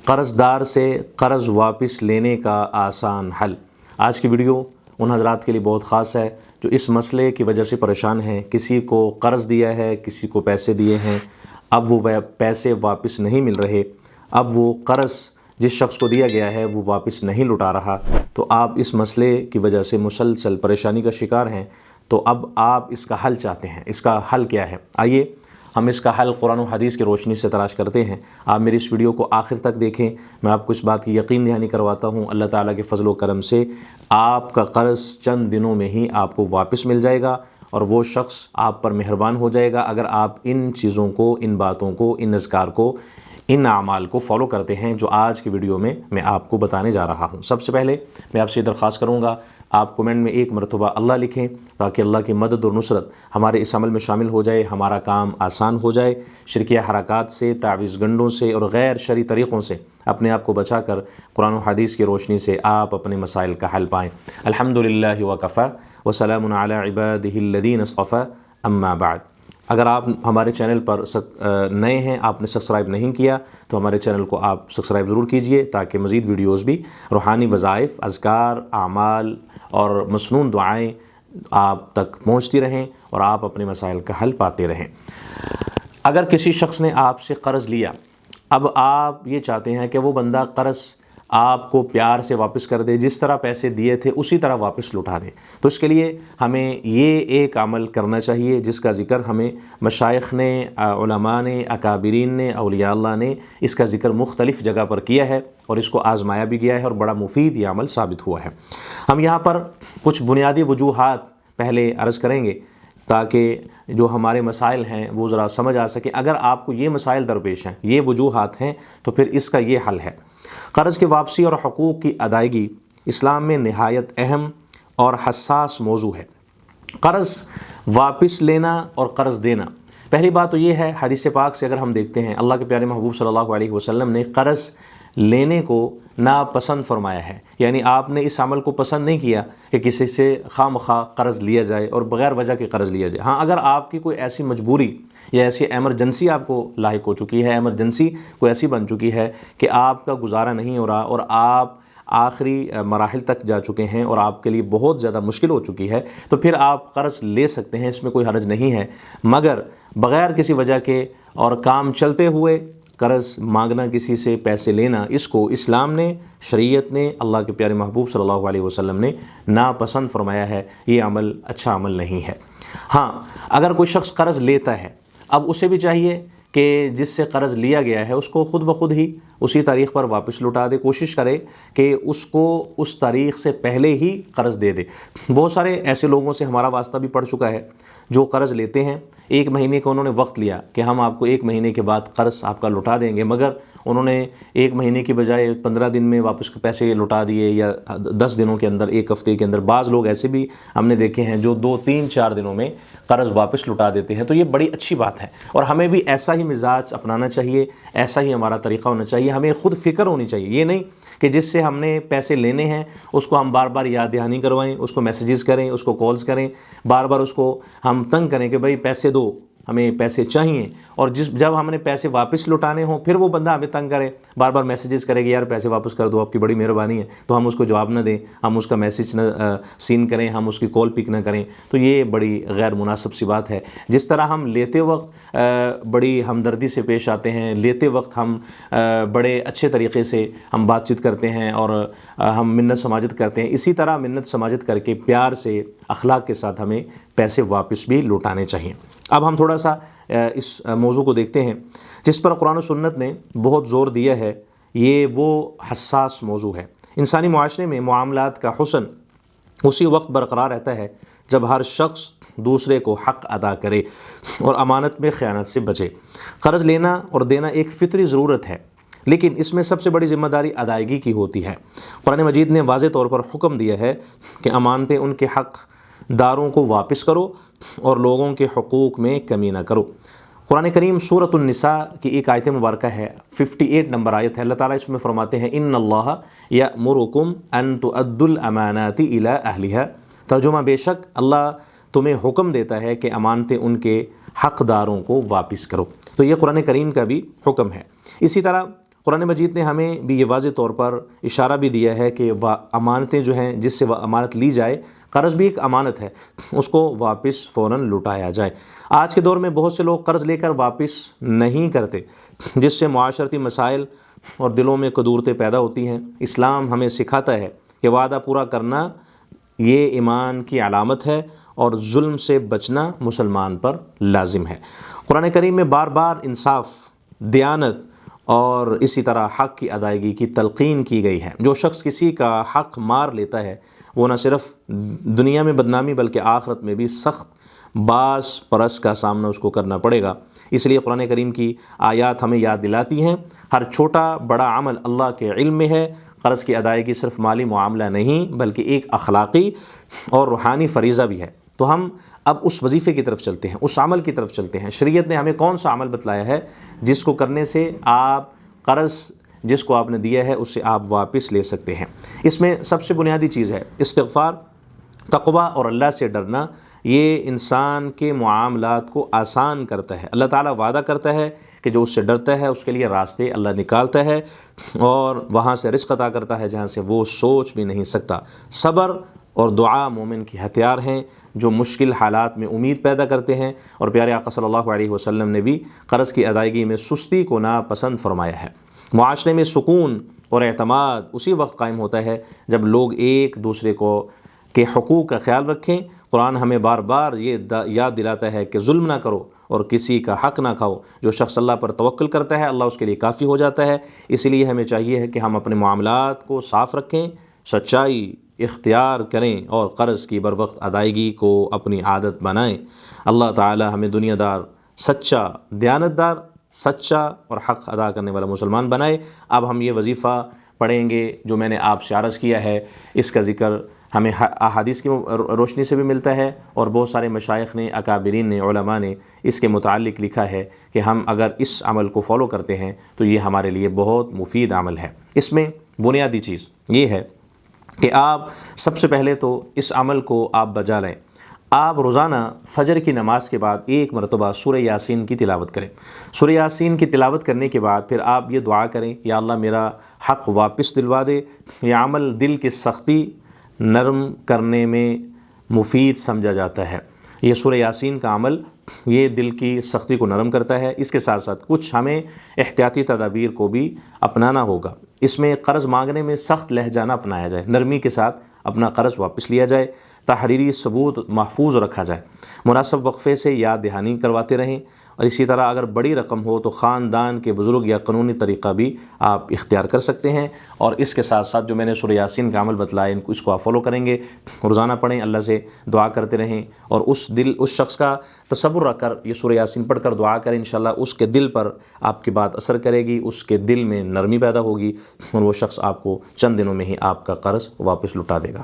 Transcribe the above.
قرض دار سے قرض واپس لینے کا آسان حل۔ آج کی ویڈیو ان حضرات کے لیے بہت خاص ہے جو اس مسئلے کی وجہ سے پریشان ہیں۔ کسی کو قرض دیا ہے، کسی کو پیسے دیے ہیں، اب وہ پیسے واپس نہیں مل رہے، اب وہ قرض جس شخص کو دیا گیا ہے وہ واپس نہیں لوٹا رہا، تو آپ اس مسئلے کی وجہ سے مسلسل پریشانی کا شکار ہیں۔ تو اب آپ اس کا حل چاہتے ہیں۔ اس کا حل کیا ہے؟ آئیے ہم اس کا حل قرآن و حدیث کی روشنی سے تلاش کرتے ہیں۔ آپ میری اس ویڈیو کو آخر تک دیکھیں، میں آپ کو اس بات کی یقین دہانی کرواتا ہوں اللہ تعالیٰ کے فضل و کرم سے آپ کا قرض چند دنوں میں ہی آپ کو واپس مل جائے گا، اور وہ شخص آپ پر مہربان ہو جائے گا اگر آپ ان چیزوں کو، ان باتوں کو، ان اذکار کو، ان اعمال کو فالو کرتے ہیں جو آج کی ویڈیو میں آپ کو بتانے جا رہا ہوں۔ سب سے پہلے میں آپ سے درخواست کروں گا آپ کمنٹ میں ایک مرتبہ اللہ لکھیں تاکہ اللہ کی مدد اور نصرت ہمارے اس عمل میں شامل ہو جائے، ہمارا کام آسان ہو جائے، شرکیہ حرکات سے، تعویذ گنڈوں سے اور غیر شرعی طریقوں سے اپنے آپ کو بچا کر قرآن و حدیث کی روشنی سے آپ اپنے مسائل کا حل پائیں۔ الحمدللہ وکفی وسلام علی عبادہ الذین اصطفی، اما بعد۔ اگر آپ ہمارے چینل پر نئے ہیں، آپ نے سبسکرائب نہیں کیا تو ہمارے چینل کو آپ سبسکرائب ضرور کیجئے تاکہ مزید ویڈیوز بھی روحانی وظائف، اذکار، اعمال اور مسنون دعائیں آپ تک پہنچتی رہیں اور آپ اپنے مسائل کا حل پاتے رہیں۔ اگر کسی شخص نے آپ سے قرض لیا، اب آپ یہ چاہتے ہیں کہ وہ بندہ قرض آپ کو پیار سے واپس کر دے، جس طرح پیسے دیے تھے اسی طرح واپس لوٹا دے، تو اس کے لیے ہمیں یہ ایک عمل کرنا چاہیے جس کا ذکر ہمیں مشائخ نے، علماء نے، اکابرین نے، اولیاء اللہ نے اس کا ذکر مختلف جگہ پر کیا ہے اور اس کو آزمایا بھی گیا ہے اور بڑا مفید یہ عمل ثابت ہوا ہے۔ ہم یہاں پر کچھ بنیادی وجوہات پہلے عرض کریں گے تاکہ جو ہمارے مسائل ہیں وہ ذرا سمجھ آ سکیں۔ اگر آپ کو یہ مسائل درپیش ہیں، یہ وجوہات ہیں، تو پھر اس کا یہ حل ہے۔ قرض کی واپسی اور حقوق کی ادائیگی اسلام میں نہایت اہم اور حساس موضوع ہے۔ قرض واپس لینا اور قرض دینا، پہلی بات تو یہ ہے، حدیث پاک سے اگر ہم دیکھتے ہیں اللہ کے پیارے محبوب صلی اللہ علیہ وسلم نے قرض لینے کو ناپسند فرمایا ہے، یعنی آپ نے اس عمل کو پسند نہیں کیا کہ کسی سے خواہ مخواہ قرض لیا جائے اور بغیر وجہ کے قرض لیا جائے۔ ہاں، اگر آپ کی کوئی ایسی مجبوری یا ایسی ایمرجنسی آپ کو لاحق ہو چکی ہے، ایمرجنسی کوئی ایسی بن چکی ہے کہ آپ کا گزارا نہیں ہو رہا اور آپ آخری مراحل تک جا چکے ہیں اور آپ کے لیے بہت زیادہ مشکل ہو چکی ہے، تو پھر آپ قرض لے سکتے ہیں، اس میں کوئی حرج نہیں ہے۔ مگر بغیر کسی وجہ کے اور کام چلتے ہوئے قرض مانگنا، کسی سے پیسے لینا، اس کو اسلام نے، شریعت نے، اللہ کے پیارے محبوب صلی اللہ علیہ وسلم نے ناپسند فرمایا ہے۔ یہ عمل اچھا عمل نہیں ہے۔ ہاں، اگر کوئی شخص قرض لیتا ہے، اب اسے بھی چاہیے کہ جس سے قرض لیا گیا ہے اس کو خود بخود ہی اسی تاریخ پر واپس لوٹا دے، کوشش کرے کہ اس کو اس تاریخ سے پہلے ہی قرض دے دے۔ بہت سارے ایسے لوگوں سے ہمارا واسطہ بھی پڑ چکا ہے جو قرض لیتے ہیں، ایک مہینے کا انہوں نے وقت لیا کہ ہم آپ کو ایک مہینے کے بعد قرض آپ کا لوٹا دیں گے، مگر انہوں نے ایک مہینے کی بجائے 15 دن میں واپس پیسے لوٹا دیے یا 10 دنوں کے اندر، ایک ہفتے کے اندر۔ بعض لوگ ایسے بھی ہم نے دیکھے ہیں جو 2، 3، 4 دنوں میں قرض واپس لوٹا دیتے ہیں، تو یہ بڑی اچھی بات ہے اور ہمیں بھی ایسا ہی مزاج اپنانا چاہیے، ایسا ہی ہمارا طریقہ ہونا چاہیے۔ ہمیں خود فکر ہونی چاہیے، یہ نہیں کہ جس سے ہم نے پیسے لینے ہیں اس کو ہم بار بار یاد دہانی کروائیں، اس کو میسیجز کریں، اس کو کالز کریں، بار بار اس کو ہم تنگ کریں کہ بھائی پیسے دو، ہمیں پیسے چاہیے، اور جب ہم نے پیسے واپس لوٹانے ہوں پھر وہ بندہ ہمیں تنگ کرے، بار بار میسیجز کرے کہ یار پیسے واپس کر دو، آپ کی بڑی مہربانی ہے، تو ہم اس کو جواب نہ دیں، ہم اس کا میسیج نہ سین کریں، ہم اس کی کال پک نہ کریں، تو یہ بڑی غیر مناسب سی بات ہے۔ جس طرح ہم لیتے وقت بڑی ہمدردی سے پیش آتے ہیں، لیتے وقت ہم بڑے اچھے طریقے سے ہم بات چیت کرتے ہیں اور ہم منت سماجت کرتے ہیں، اسی طرح منت سماجت کر کے پیار سے، اخلاق کے ساتھ ہمیں پیسے واپس بھی لوٹانے چاہیے۔ اب ہم تھوڑا سا اس موضوع کو دیکھتے ہیں جس پر قرآن و سنت نے بہت زور دیا ہے۔ یہ وہ حساس موضوع ہے۔ انسانی معاشرے میں معاملات کا حسن اسی وقت برقرار رہتا ہے جب ہر شخص دوسرے کو حق ادا کرے اور امانت میں خیانت سے بچے۔ قرض لینا اور دینا ایک فطری ضرورت ہے، لیکن اس میں سب سے بڑی ذمہ داری ادائیگی کی ہوتی ہے۔ قرآن مجید نے واضح طور پر حکم دیا ہے کہ امانتیں ان کے حق داروں کو واپس کرو اور لوگوں کے حقوق میں کمی نہ کرو۔ قرآن کریم سورۃ النساء کی ایک آیت مبارکہ ہے، 58 نمبر آیت ہے۔ اللہ تعالیٰ اس میں فرماتے ہیں ان اللہ یأمرکم ان تؤدوا الامانات الی اہلہا، ترجمہ بے شک اللہ تمہیں حکم دیتا ہے کہ امانتیں ان کے حقداروں کو واپس کرو۔ تو یہ قرآن کریم کا بھی حکم ہے۔ اسی طرح قرآن مجید نے ہمیں بھی یہ واضح طور پر اشارہ بھی دیا ہے کہ امانتیں جو ہیں، جس سے وہ امانت لی جائے، قرض بھی ایک امانت ہے، اس کو واپس فوراً لوٹایا جائے۔ آج کے دور میں بہت سے لوگ قرض لے کر واپس نہیں کرتے، جس سے معاشرتی مسائل اور دلوں میں کدورتیں پیدا ہوتی ہیں۔ اسلام ہمیں سکھاتا ہے کہ وعدہ پورا کرنا یہ ایمان کی علامت ہے اور ظلم سے بچنا مسلمان پر لازم ہے۔ قرآن کریم میں بار بار انصاف، دیانت اور اسی طرح حق کی ادائیگی کی تلقین کی گئی ہے۔ جو شخص کسی کا حق مار لیتا ہے وہ نہ صرف دنیا میں بدنامی بلکہ آخرت میں بھی سخت باس پرس کا سامنا اس کو کرنا پڑے گا۔ اس لیے قرآن کریم کی آیات ہمیں یاد دلاتی ہیں ہر چھوٹا بڑا عمل اللہ کے علم میں ہے۔ قرض کی ادائیگی صرف مالی معاملہ نہیں بلکہ ایک اخلاقی اور روحانی فریضہ بھی ہے۔ تو ہم اب اس وظیفے کی طرف چلتے ہیں، اس عمل کی طرف چلتے ہیں۔ شریعت نے ہمیں کون سا عمل بتلایا ہے جس کو کرنے سے آپ قرض جس کو آپ نے دیا ہے اس سے آپ واپس لے سکتے ہیں۔ اس میں سب سے بنیادی چیز ہے استغفار، تقوی اور اللہ سے ڈرنا۔ یہ انسان کے معاملات کو آسان کرتا ہے۔ اللہ تعالیٰ وعدہ کرتا ہے کہ جو اس سے ڈرتا ہے اس کے لیے راستے اللہ نکالتا ہے اور وہاں سے رزق عطا کرتا ہے جہاں سے وہ سوچ بھی نہیں سکتا۔ صبر اور دعا مومن کی ہتھیار ہیں جو مشکل حالات میں امید پیدا کرتے ہیں، اور پیارے آقا صلی اللہ علیہ وسلم نے بھی قرض کی ادائیگی میں سستی کو ناپسند فرمایا ہے۔ معاشرے میں سکون اور اعتماد اسی وقت قائم ہوتا ہے جب لوگ ایک دوسرے کے حقوق کا خیال رکھیں۔ قرآن ہمیں بار بار یہ یاد دلاتا ہے کہ ظلم نہ کرو اور کسی کا حق نہ کھاؤ۔ جو شخص اللہ پر توکل کرتا ہے اللہ اس کے لیے کافی ہو جاتا ہے۔ اس لیے ہمیں چاہیے ہے کہ ہم اپنے معاملات کو صاف رکھیں، سچائی اختیار کریں اور قرض کی بروقت ادائیگی کو اپنی عادت بنائیں۔ اللہ تعالی ہمیں دنیا دار، سچا، دیانتدار، سچا اور حق ادا کرنے والا مسلمان بنائے۔ اب ہم یہ وظیفہ پڑھیں گے جو میں نے آپ سے عرض کیا ہے۔ اس کا ذکر ہمیں احادیث کی روشنی سے بھی ملتا ہے اور بہت سارے مشائخ نے، اکابرین نے، علماء نے اس کے متعلق لکھا ہے کہ ہم اگر اس عمل کو فالو کرتے ہیں تو یہ ہمارے لیے بہت مفید عمل ہے۔ اس میں بنیادی چیز یہ ہے کہ آپ سب سے پہلے تو اس عمل کو آپ بجا لیں۔ آپ روزانہ فجر کی نماز کے بعد ایک مرتبہ سورہ یاسین کی تلاوت کریں۔ سورہ یاسین کی تلاوت کرنے کے بعد پھر آپ یہ دعا کریں، یا اللہ میرا حق واپس دلوا دے۔ یہ عمل دل کی سختی نرم کرنے میں مفید سمجھا جاتا ہے۔ یہ سورہ یاسین کا عمل یہ دل کی سختی کو نرم کرتا ہے۔ اس کے ساتھ ساتھ کچھ ہمیں احتیاطی تدابیر کو بھی اپنانا ہوگا۔ اس میں قرض مانگنے میں سخت لہجہ نہ اپنایا جائے، نرمی کے ساتھ اپنا قرض واپس لیا جائے، تحریری ثبوت محفوظ رکھا جائے، مناسب وقفے سے یاد دہانی کرواتے رہیں، اور اسی طرح اگر بڑی رقم ہو تو خاندان کے بزرگ یا قانونی طریقہ بھی آپ اختیار کر سکتے ہیں۔ اور اس کے ساتھ ساتھ جو میں نے سورہ یاسین کا عمل بتلایا اس کو آپ فالو کریں گے، روزانہ پڑھیں، اللہ سے دعا کرتے رہیں، اور اس شخص کا تصور رکھ کر یہ سورہ یاسین پڑھ کر دعا کریں، انشاءاللہ اس کے دل پر آپ کی بات اثر کرے گی، اس کے دل میں نرمی پیدا ہوگی اور وہ شخص آپ کو چند دنوں میں ہی آپ کا قرض واپس لوٹا دے گا۔